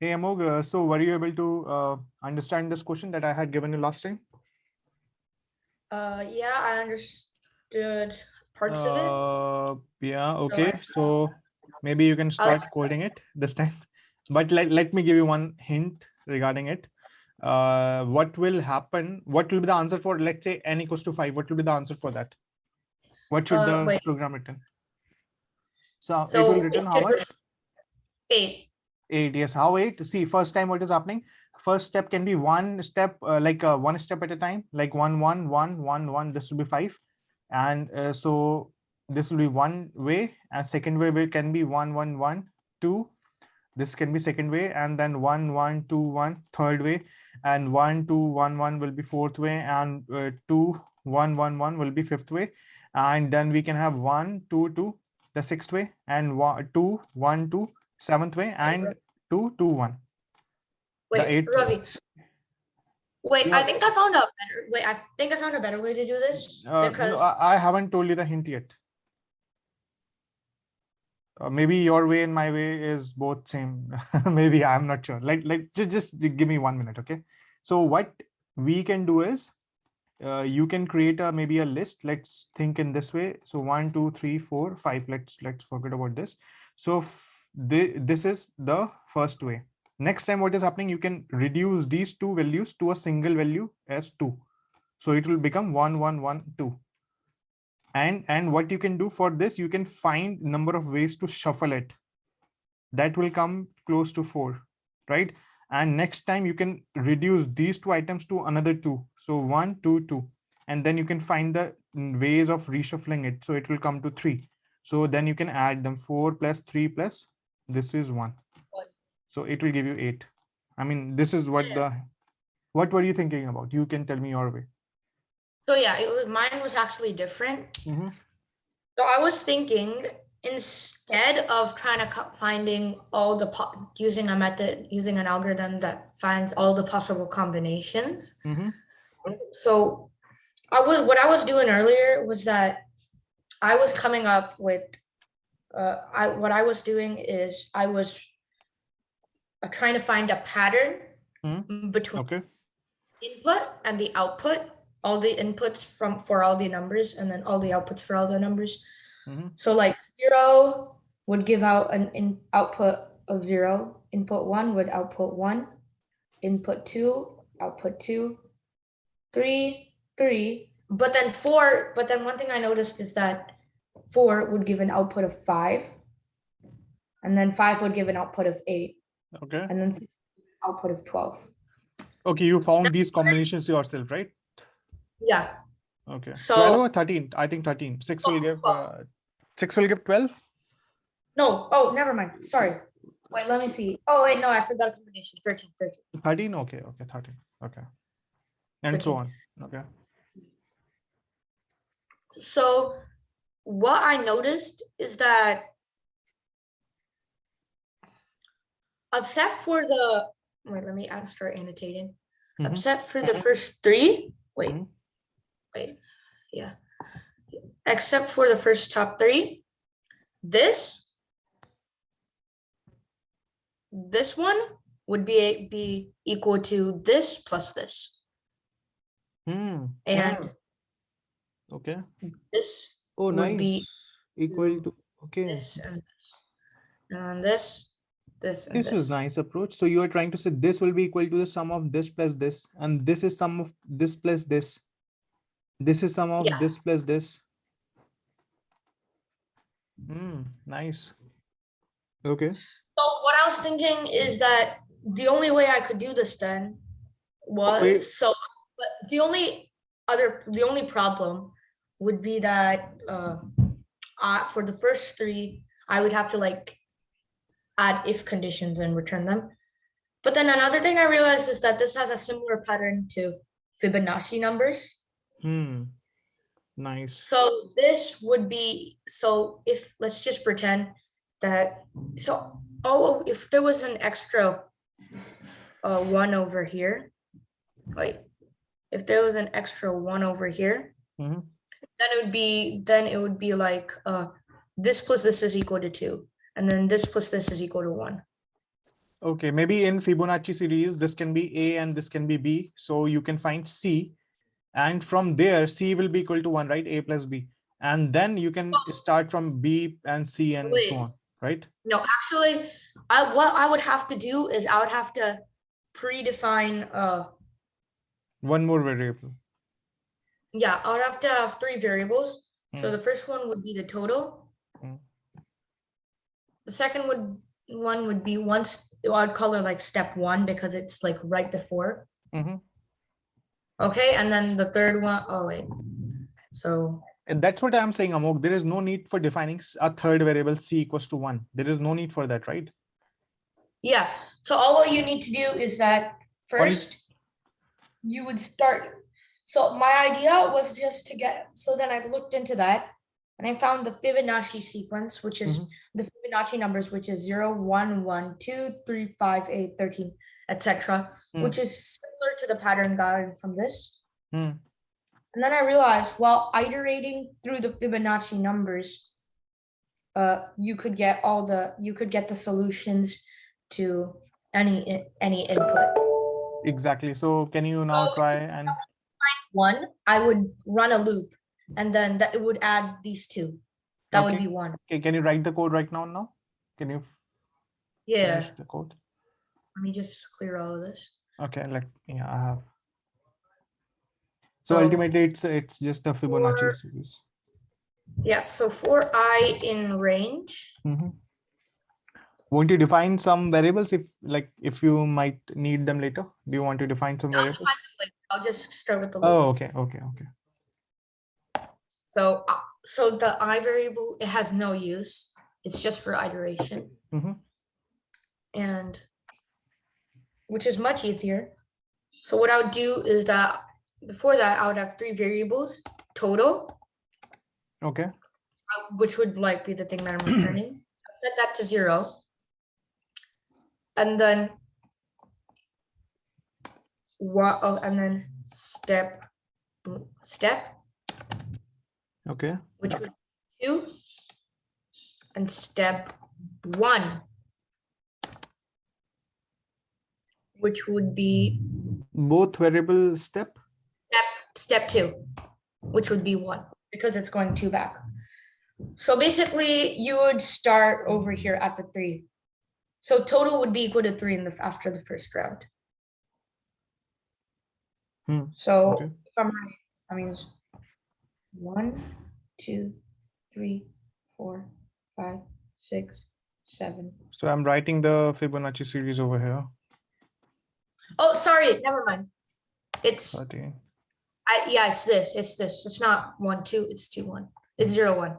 Hey Amogh, so were you able to understand this question that I had given you last time? Yeah, I understood parts of it. Yeah, So okay. So maybe you can I'll, start coding it this time. But let me give you one hint regarding it. What will happen? What will be the answer for, let's say, n equals to 5? What will be the answer for that? What should the wait. program return? So it will So return it how should much? 8. 8. Yes. How 8? See, first time what is happening? First step can be one step, one step at a time, like 1 1 1 1 1. This will be 5, and so this will be one way, and second way can be 1 1 1 2. This can be second way, and then 1 1 2 1 third way, and 1 2 1 1 will be fourth way, and 2 1 1 1 will be fifth way, and then we can have 1 2 2 the sixth way, and 2 1 2 seventh way, and 2 2 1 the Wait, eighth. Ravi. Wait, Yeah, I think I found a better way. I think I found a better way to do this no, because I haven't told you the hint yet. Maybe your way and my way is both same. Maybe, I'm not sure. Just give me 1 minute, okay? So what we can do is, you can create maybe a list. Let's think in this way. So 1 2 3 4 5. Let's forget about this. So this is the first way. Next time what is happening, you can reduce these two values to a single value as 2. So it will become 1 1 1 2. And what you can do for this, you can find number of ways to shuffle it. That will come close to 4, right? And next time you can reduce these two items to another 2. So 1 2 2, and then you can find the ways of reshuffling it. So it will come to 3. So then you can add them. 4 plus 3 plus this is 1. So it will give you 8. I mean, this is what were you thinking about? You can tell me your way. so yeah, mine was actually different. Mm-hmm. So I was thinking instead of trying to finding all the using a method, using an algorithm that finds all the possible combinations. Mm-hmm. So what I was doing earlier was that I was coming up with what I was doing is I was trying to find a pattern between Okay. input and the output, all the inputs for all the numbers, and then all the outputs for all the numbers. So like 0 would give out an output of 0, input 1 would output 1, input 2, output 2, 3, 3. But then one thing I noticed is that 4 would give an output of 5, and then 5 would give an output of 8, Okay. and then 6 output of 12. Okay, you found these combinations yourself, right? Yeah. Okay. So 12 or 13? I think 13. 6 will give 6 will give 12. No. Oh, never mind. Sorry. Wait, let me see. Oh, wait, no, I forgot a combination. 13, 13. 13. Okay. Okay. 13. Okay. And 13. so on. Okay. So what I noticed is that except for the wait, let me start annotating. Except for the first 3. Wait. Yeah. Except for the first top 3, this one would be equal to this plus this. And Okay. this Oh, would be equal to, okay. this and this. And this and This is nice approach. So you are trying to say this will be equal to the sum of this plus this, and this is sum of this plus this. This is sum of this plus this. Nice. Okay. So what I was thinking is that the only way I could do this then was but the only problem would be that for the first 3 I would have to like add if conditions and return them. But then another thing I realized is that this has a similar pattern to Fibonacci numbers. Nice. So this would be, so if let's just pretend that, if there was an extra 1 over here, if there was an extra 1 over here, then it would be like this plus this is equal to 2, and then this plus this is equal to 1. Okay, maybe in Fibonacci series, this can be A and this can be B. So you can find C, and from there, C will be equal to 1, right? A plus B. And then you can start from B and C and so on, right? No, actually, what I would have to do is I would have to predefine one more variable. Yeah, I would have to have 3 variables. So the first one would be the total. The second one would be I'd call it like step 1 because it's like right before. Okay, and then the third one, oh wait. So and that's what I'm saying, Amogh. There is no need for defining a third variable C equals to 1. There is no need for that, right? Yeah. So all what you need to do is that first you would start. So my idea was just to get, so then I looked into that and I found the Fibonacci sequence, which is the Fibonacci numbers, which is 0, 1, 1, 2, 3, 5, 8, 13, etc., which is similar to the pattern gotten from this. And then I realized while iterating through the Fibonacci numbers, you could get the solutions to any input. Exactly. So can you now try and find one? I would run a loop, and then that it would add these two. That would be 1. Okay, can you write the code right now? Now, can you finish the code? Let me just clear all of this. Okay, like yeah, I have. So ultimately, it's just a Fibonacci series. Yes. So for I in range. Won't you define some variables if you might need them later? Do you want to define some variables? I'll just start with the loop. Oh, okay. So the I variable, it has no use. It's just for iteration. And which is much easier. So what I would do is that before that, I would have 3 variables, total. Okay. Which would like be the thing that I'm returning. I'll set that to 0. And then and then step. Okay. Which would be 2. And step 1. Which would be both variable step? Step 2, which would be 1, because it's going 2 back. So basically, you would start over here at the 3. So total would be equal to 3 after the first round. So if I'm right, that means 1, 2, 3, 4, 5, 6, 7. So I'm writing the Fibonacci series over here. Oh, sorry, never mind. It's 13. yeah, it's this. It's not 1, 2. It's 2, 1. It's 0, 1.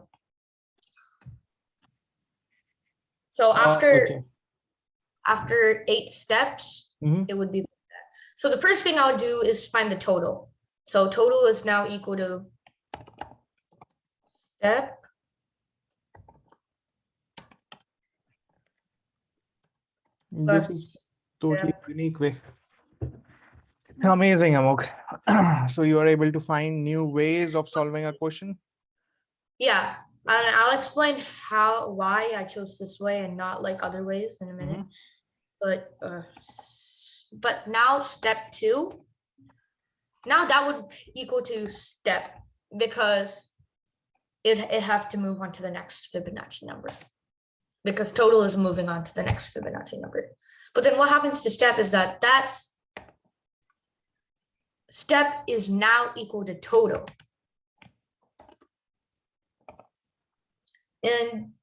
So after 8 steps, it would be like that. So the first thing I would do is find the total. So total is now equal to step. This is totally unique way. Amazing, Amogh. So you are able to find new ways of solving a question? Yeah, and I'll explain why I chose this way and not like other ways in a minute. But now step 2, now that would equal to step, because it have to move on to the next Fibonacci number, because total is moving on to the next Fibonacci number. But then what happens to step is that step is now equal to total. And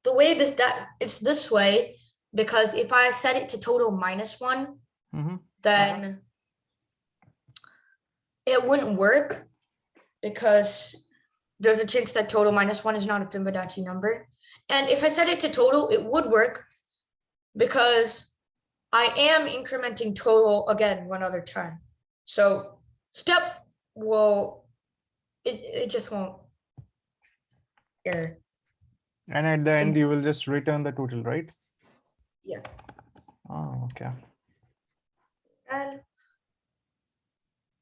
the way it's this way, because if I set it to total -1, then it wouldn't work, because there's a chance that total -1 is not a Fibonacci number. And if I set it to total, it would work, because I am incrementing total again one other time. So step will, it just won't error. And at the end, you will just return the total, right? Yeah. Oh, okay. And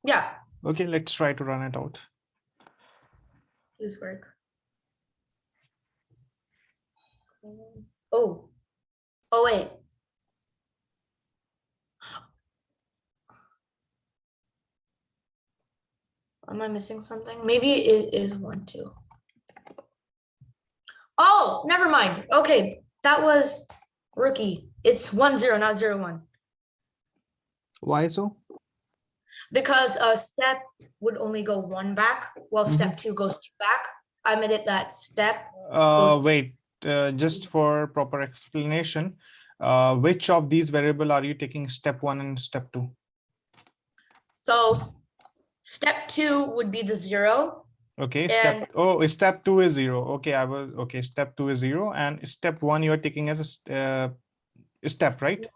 yeah. Okay, let's try to run it out. Please work. Oh wait. am I missing something? Maybe it is 1, 2. Oh, never mind. Okay, that was rookie. It's 1, 0, not 0, 1. Why so? Because step would only go 1 back, while step 2 goes 2 back. I made it that step goes wait, just for proper explanation, which of these variable are you taking step 1 and step 2? So step 2 would be the 0. Okay, and step 2 is 0. Okay, okay, step 2 is 0, and step 1 you are taking as a step, right?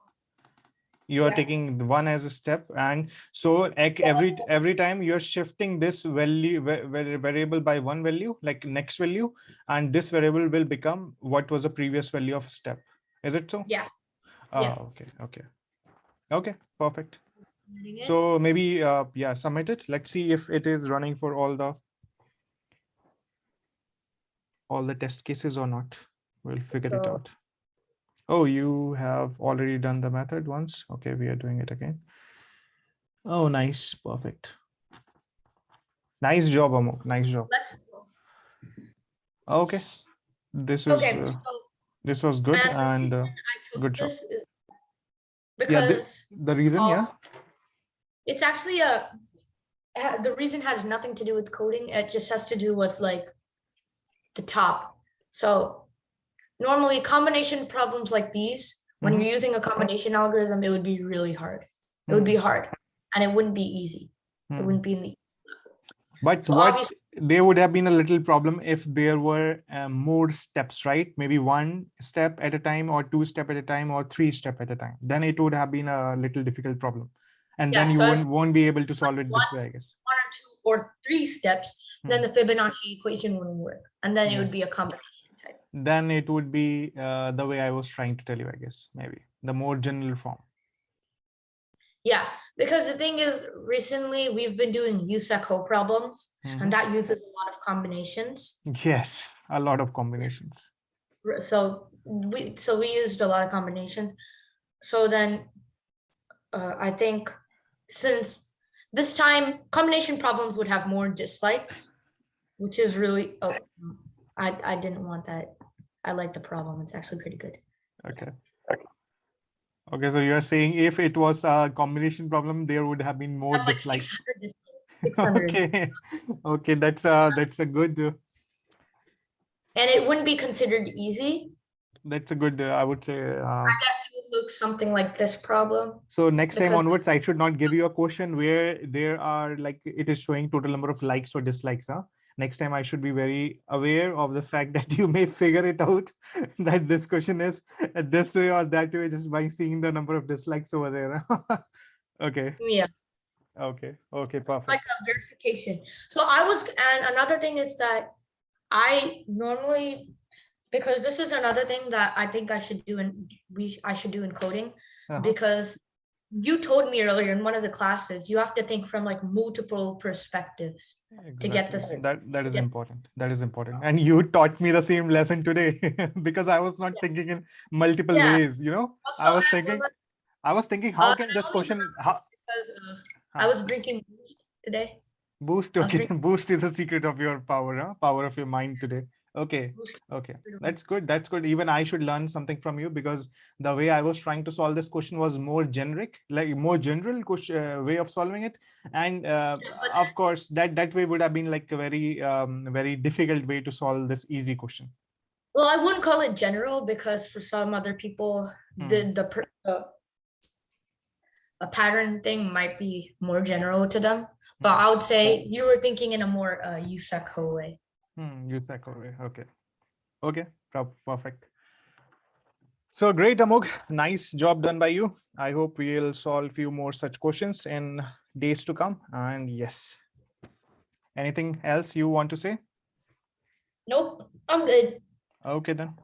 You are taking 1 as a step, and so every time you're shifting this value variable by 1 value, like next value, and this variable will become what was the previous value of step. Is it so? Yeah. Okay, perfect. So maybe yeah, submit it. Let's see if it is running for all the test cases or not. We'll figure it out. Oh, you have already done the method once. Okay, we are doing it again. Oh, nice. Perfect. Nice job, Amogh. Nice job. Let's go. Okay. This was good, and good job. This is because the reason, yeah. It's actually the reason has nothing to do with coding. It just has to do with like the top. So normally combination problems like these, when you're using a combination algorithm, it would be really hard. It would be hard, and it wouldn't be easy. It wouldn't be in the level. But so what there would have been a little problem if there were more steps, right? Maybe 1 step at a time, or 2 step at a time, or 3 step at a time. Then it would have been a little difficult problem, and then you won't be able to solve it this way, I guess. 1 or 2 or 3 steps, then the Fibonacci equation wouldn't work, and then it would be a combination type. Then it would be the way I was trying to tell you, I guess, maybe the more general form. Yeah, because the thing is, recently we've been doing USECO problems, and that uses a lot of combinations. Yes, a lot of combinations. So we used a lot of combinations. So then I think since this time combination problems would have more dislikes, which is really, I didn't want that. I like the problem. It's actually pretty good. Okay, so you're saying if it was a combination problem, there would have been more dislikes. 600. Okay, that's a good. And it wouldn't be considered easy. That's a good, I would say. I guess it would look something like this problem. So next time onwards, I should not give you a question where there are like it is showing total number of likes or dislikes. Next time I should be very aware of the fact that you may figure it out that this question is this way or that way just by seeing the number of dislikes over there. Okay. Yeah. Okay, perfect. Like a verification. So and another thing is that I normally, because this is another thing that I think I should do in coding, because you told me earlier in one of the classes, you have to think from like multiple perspectives to get this. That is important. That is important. And you taught me the same lesson today because I was not thinking in multiple ways, you know. Also, I was thinking how can this question because I was drinking Boost today. Boost, okay. Boost is the secret of your power, power of your mind today. Okay, that's good. That's good. Even I should learn something from you because the way I was trying to solve this question was more generic, like more general way of solving it, and of course that way would have been like a very difficult way to solve this easy question. Well, I wouldn't call it general because for some other people, a pattern thing might be more general to them, but I would say you were thinking in a more USECO way. USECO way. Okay, perfect. So great, Amogh. Nice job done by you. I hope we'll solve a few more such questions in days to come. And yes, anything else you want to say? Nope, I'm good. Okay then.